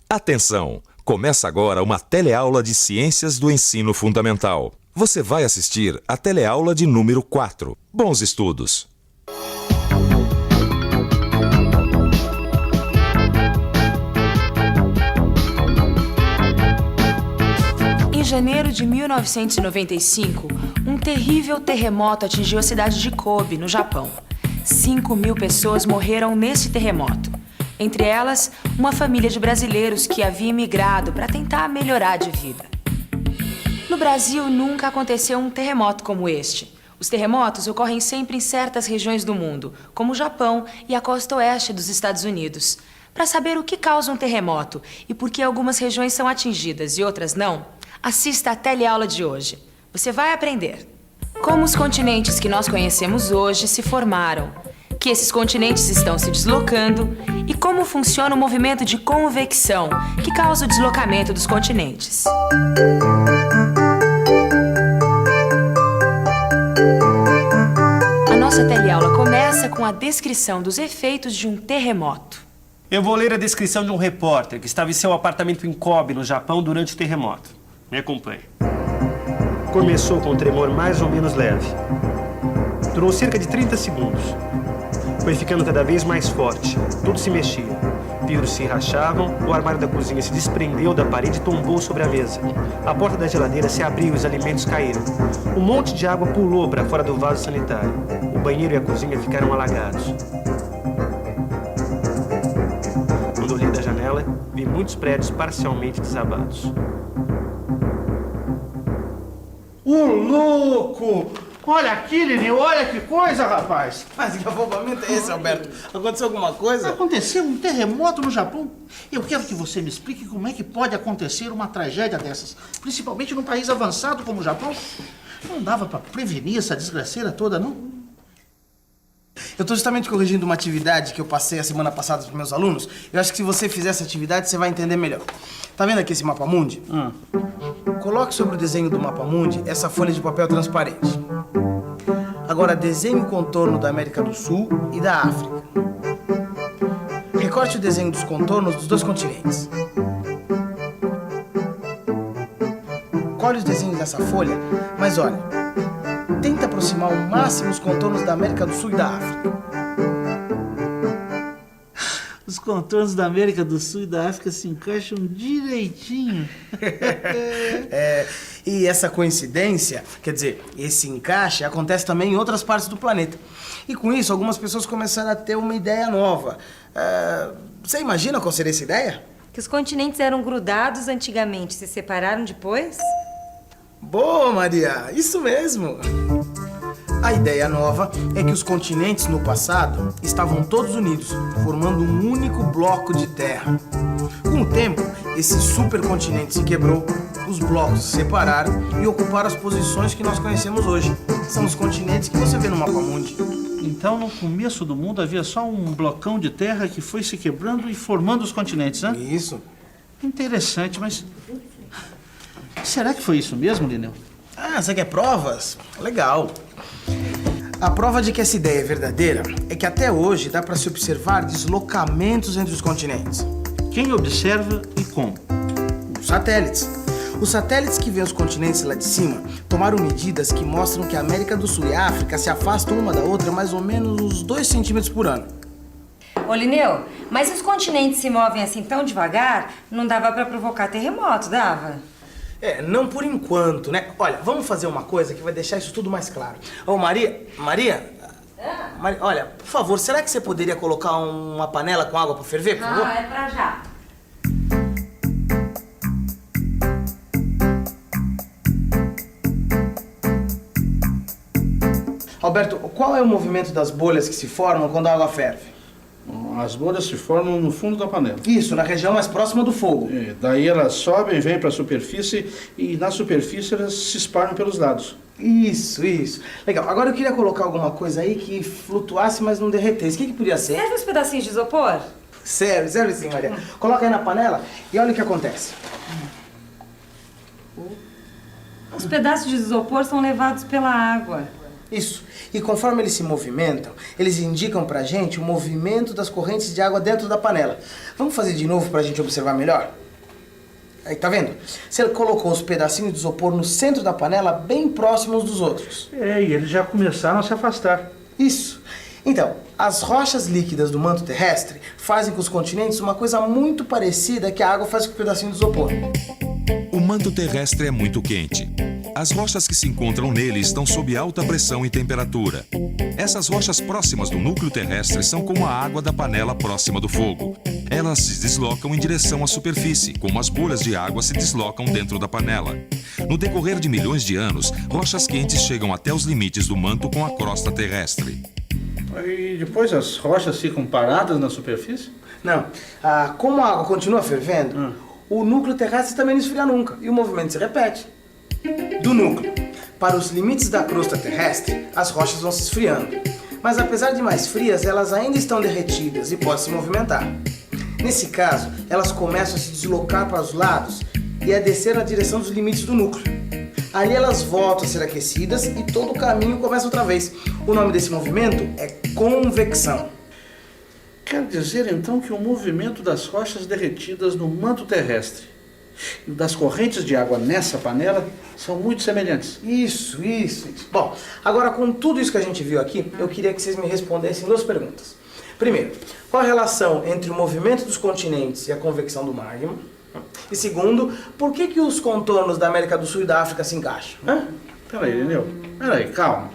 Atenção! Começa agora uma teleaula de Ciências do Ensino Fundamental. Você vai assistir a teleaula de número 4. Bons estudos! Em janeiro de 1995, um terrível terremoto atingiu a cidade de Kobe, no Japão. 5.000 pessoas morreram nesse terremoto. Entre elas, uma família de brasileiros que havia imigrado para tentar melhorar de vida. No Brasil, nunca aconteceu um terremoto como este. Os terremotos ocorrem sempre em certas regiões do mundo, como o Japão e a costa oeste dos Estados Unidos. Para saber o que causa um terremoto e por que algumas regiões são atingidas e outras não, assista à teleaula de hoje. Você vai aprender como os continentes que nós conhecemos hoje se formaram, que esses continentes estão se deslocando e como funciona o movimento de convecção que causa o deslocamento dos continentes. A nossa teleaula começa com a descrição dos efeitos de um terremoto. Eu vou ler a descrição de um repórter que estava em seu apartamento em Kobe, no Japão, durante o terremoto. Me acompanhe. Começou com um tremor mais ou menos leve. Durou cerca de 30 segundos. Foi ficando cada vez mais forte. Tudo se mexia. Vidros se rachavam, o armário da cozinha se desprendeu da parede e tombou sobre a mesa. A porta da geladeira se abriu e os alimentos caíram. Um monte de água pulou para fora do vaso sanitário. O banheiro e a cozinha ficaram alagados. Quando olhei da janela, vi muitos prédios parcialmente desabados. Ô, louco! Olha aqui, Lineu, olha que coisa, rapaz! Mas que afobamento é esse, Alberto? Aconteceu alguma coisa? Aconteceu um terremoto no Japão. Eu quero que você me explique como é que pode acontecer uma tragédia dessas, principalmente num país avançado como o Japão. Não dava pra prevenir essa desgraceira toda, não? Eu tô justamente corrigindo uma atividade que eu passei a semana passada para meus alunos. Eu acho que se você fizer essa atividade, você vai entender melhor. Tá vendo aqui esse mapa mundi? Coloque sobre o desenho do mapa mundi essa folha de papel transparente. Agora desenhe o contorno da América do Sul e da África. Recorte o desenho dos contornos dos dois continentes. Colhe os desenhos dessa folha, mas olha, tenta aproximar ao máximo os contornos da América do Sul e da África. Os contornos da América do Sul e da África se encaixam direitinho. E essa coincidência, quer dizer, esse encaixe acontece também em outras partes do planeta. E com isso, algumas pessoas começaram a ter uma ideia nova. Você imagina qual seria essa ideia? Que os continentes eram grudados antigamente, se separaram depois? Boa, Maria! Isso mesmo! A ideia nova é que os continentes no passado estavam todos unidos, formando um único bloco de terra. Com o tempo, esse supercontinente se quebrou, os blocos se separaram e ocuparam as posições que nós conhecemos hoje. São os continentes que você vê no mapa mundi. Então, no começo do mundo, havia só um blocão de terra que foi se quebrando e formando os continentes, né? Isso. Interessante, mas... será que foi isso mesmo, Lineu? Você quer provas? Legal. A prova de que essa ideia é verdadeira é que até hoje dá para se observar deslocamentos entre os continentes. Quem observa e como? Os satélites. Os satélites que veem os continentes lá de cima tomaram medidas que mostram que a América do Sul e a África se afastam uma da outra mais ou menos uns 2 centímetros por ano. Ô, Lineu, mas se os continentes se movem assim tão devagar, não dava pra provocar terremoto, dava? Não por enquanto, né? Olha, vamos fazer uma coisa que vai deixar isso tudo mais claro. Ô, Maria, olha, por favor, será que você poderia colocar uma panela com água para ferver, por favor? É pra já. Alberto, qual é o movimento das bolhas que se formam quando a água ferve? As bolhas se formam no fundo da panela. Isso, na região mais próxima do fogo. Daí elas sobem, vêm para a superfície e na superfície elas se espalham pelos lados. Isso. Legal. Agora eu queria colocar alguma coisa aí que flutuasse, mas não derretesse. O que podia ser? Serve uns pedacinhos de isopor? Serve sim, Maria. Coloca aí na panela e olha o que acontece. Os pedaços de isopor são levados pela água. Isso. E conforme eles se movimentam, eles indicam pra gente o movimento das correntes de água dentro da panela. Vamos fazer de novo pra gente observar melhor? Aí, tá vendo? Você colocou os pedacinhos de isopor no centro da panela, bem próximos dos outros. É, e eles já começaram a se afastar. Isso. Então, as rochas líquidas do manto terrestre fazem com os continentes uma coisa muito parecida que a água faz com o pedacinho de isopor. O manto terrestre é muito quente. As rochas que se encontram nele estão sob alta pressão e temperatura. Essas rochas próximas do núcleo terrestre são como a água da panela próxima do fogo. Elas se deslocam em direção à superfície, como as bolhas de água se deslocam dentro da panela. No decorrer de milhões de anos, rochas quentes chegam até os limites do manto com a crosta terrestre. E depois as rochas ficam paradas na superfície? Não. Como a água continua fervendo, o núcleo terrestre também não esfria nunca e o movimento se repete. Do núcleo para os limites da crosta terrestre, as rochas vão se esfriando. Mas apesar de mais frias, elas ainda estão derretidas e podem se movimentar. Nesse caso, elas começam a se deslocar para os lados e a descer na direção dos limites do núcleo. Ali elas voltam a ser aquecidas e todo o caminho começa outra vez. O nome desse movimento é convecção. Quer dizer, então, que o movimento das rochas derretidas no manto terrestre e das correntes de água nessa panela são muito semelhantes. Isso. Bom, agora com tudo isso que a gente viu aqui, eu queria que vocês me respondessem duas perguntas. Primeiro, qual a relação entre o movimento dos continentes e a convecção do magma? E segundo, por que os contornos da América do Sul e da África se encaixam? Peraí, Irineu. Peraí, calma.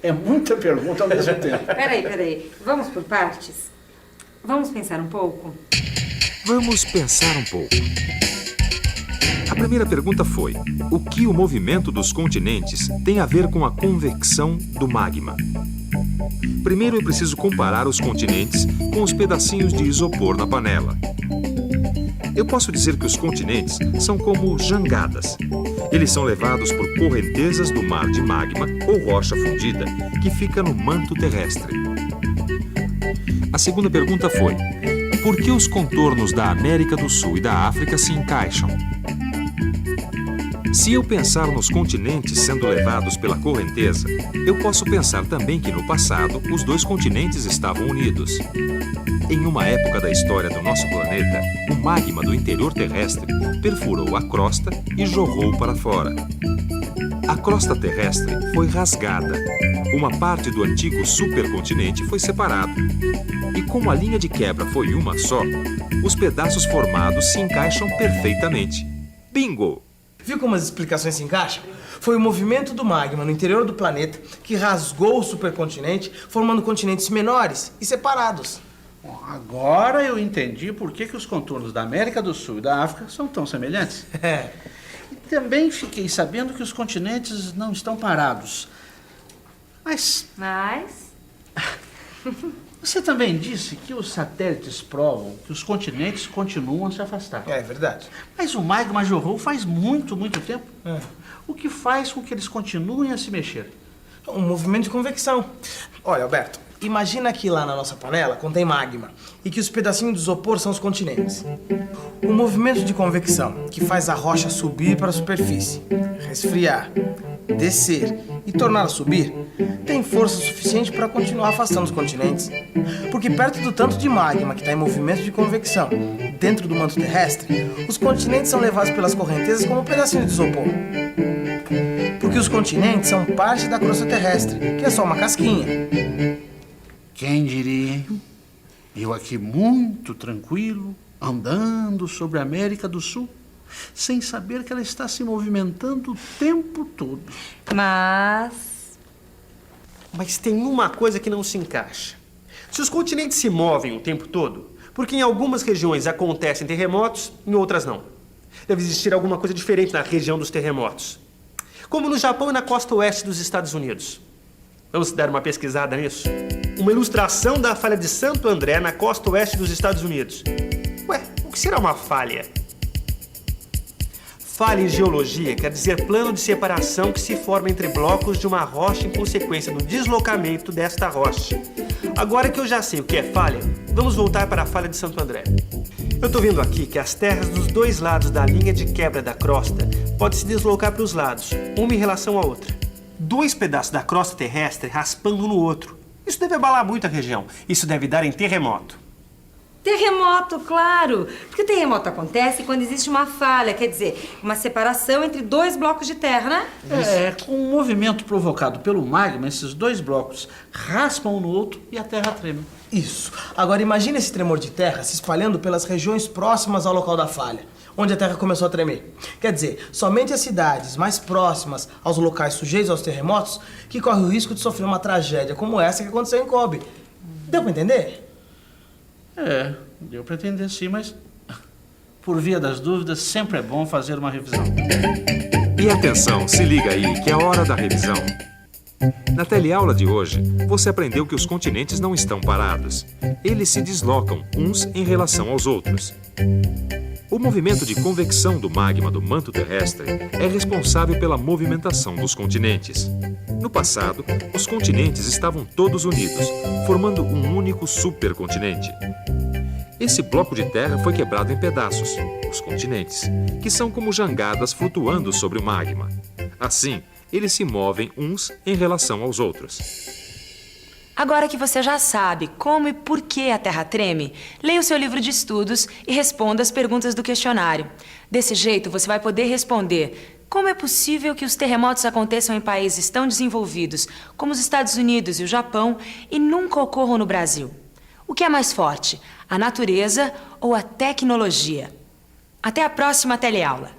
É muita pergunta ao mesmo tempo. Peraí. Vamos por partes? Vamos pensar um pouco? Vamos pensar um pouco. A primeira pergunta foi: o que o movimento dos continentes tem a ver com a convecção do magma? Primeiro eu preciso comparar os continentes com os pedacinhos de isopor na panela. Eu posso dizer que os continentes são como jangadas. Eles são levados por correntezas do mar de magma ou rocha fundida que fica no manto terrestre. A segunda pergunta foi: por que os contornos da América do Sul e da África se encaixam? Se eu pensar nos continentes sendo levados pela correnteza, eu posso pensar também que no passado os dois continentes estavam unidos. Em uma época da história do nosso planeta, o magma do interior terrestre perfurou a crosta e jorrou para fora. A crosta terrestre foi rasgada. Uma parte do antigo supercontinente foi separada. E como a linha de quebra foi uma só, os pedaços formados se encaixam perfeitamente. Bingo! Viu como as explicações se encaixam? Foi o movimento do magma no interior do planeta que rasgou o supercontinente, formando continentes menores e separados. Bom, agora eu entendi por que os contornos da América do Sul e da África são tão semelhantes. E também fiquei sabendo que os continentes não estão parados. Mas você também disse que os satélites provam que os continentes continuam a se afastar. É verdade. Mas o magma jorrou faz muito tempo. O que faz com que eles continuem a se mexer? Um movimento de convecção. Olha, Alberto, imagina que lá na nossa panela contém magma e que os pedacinhos de isopor são os continentes. O movimento de convecção que faz a rocha subir para a superfície, resfriar, descer e tornar a subir, tem força suficiente para continuar afastando os continentes. Porque perto do tanto de magma que está em movimento de convecção dentro do manto terrestre, os continentes são levados pelas correntezas como um pedacinho de isopor. Porque os continentes são parte da crosta terrestre, que é só uma casquinha. Quem diria, hein? Eu aqui muito tranquilo, andando sobre a América do Sul, sem saber que ela está se movimentando o tempo todo. Mas tem uma coisa que não se encaixa. Se os continentes se movem o tempo todo, porque em algumas regiões acontecem terremotos, em outras não. Deve existir alguma coisa diferente na região dos terremotos. Como no Japão e na costa oeste dos Estados Unidos. Vamos dar uma pesquisada nisso? Uma ilustração da falha de Santo André na costa oeste dos Estados Unidos. Ué, o que será uma falha? Falha em geologia quer dizer plano de separação que se forma entre blocos de uma rocha em consequência do deslocamento desta rocha. Agora que eu já sei o que é falha, vamos voltar para a falha de Santo André. Eu estou vendo aqui que as terras dos dois lados da linha de quebra da crosta podem se deslocar para os lados, uma em relação à outra. dois pedaços da crosta terrestre raspando um no outro. Isso deve abalar muito a região. Isso deve dar em terremoto. Terremoto, claro. Porque o terremoto acontece quando existe uma falha, quer dizer, uma separação entre dois blocos de terra, né? Com o movimento provocado pelo magma, esses dois blocos raspam um no outro e a terra treme. Isso. Agora imagine esse tremor de terra se espalhando pelas regiões próximas ao local da falha, onde a terra começou a tremer. Quer dizer, somente as cidades mais próximas aos locais sujeitos aos terremotos que correm o risco de sofrer uma tragédia como essa que aconteceu em Kobe. Deu pra entender? Deu pra entender sim, mas por via das dúvidas sempre é bom fazer uma revisão. E atenção, se liga aí que é hora da revisão. Na teleaula de hoje, você aprendeu que os continentes não estão parados. Eles se deslocam uns em relação aos outros. O movimento de convecção do magma do manto terrestre é responsável pela movimentação dos continentes. No passado, os continentes estavam todos unidos, formando um único supercontinente. Esse bloco de terra foi quebrado em pedaços, os continentes, que são como jangadas flutuando sobre o magma. Assim, eles se movem uns em relação aos outros. Agora que você já sabe como e por que a Terra treme, leia o seu livro de estudos e responda as perguntas do questionário. Desse jeito, você vai poder responder como é possível que os terremotos aconteçam em países tão desenvolvidos como os Estados Unidos e o Japão e nunca ocorram no Brasil. O que é mais forte, a natureza ou a tecnologia? Até a próxima teleaula.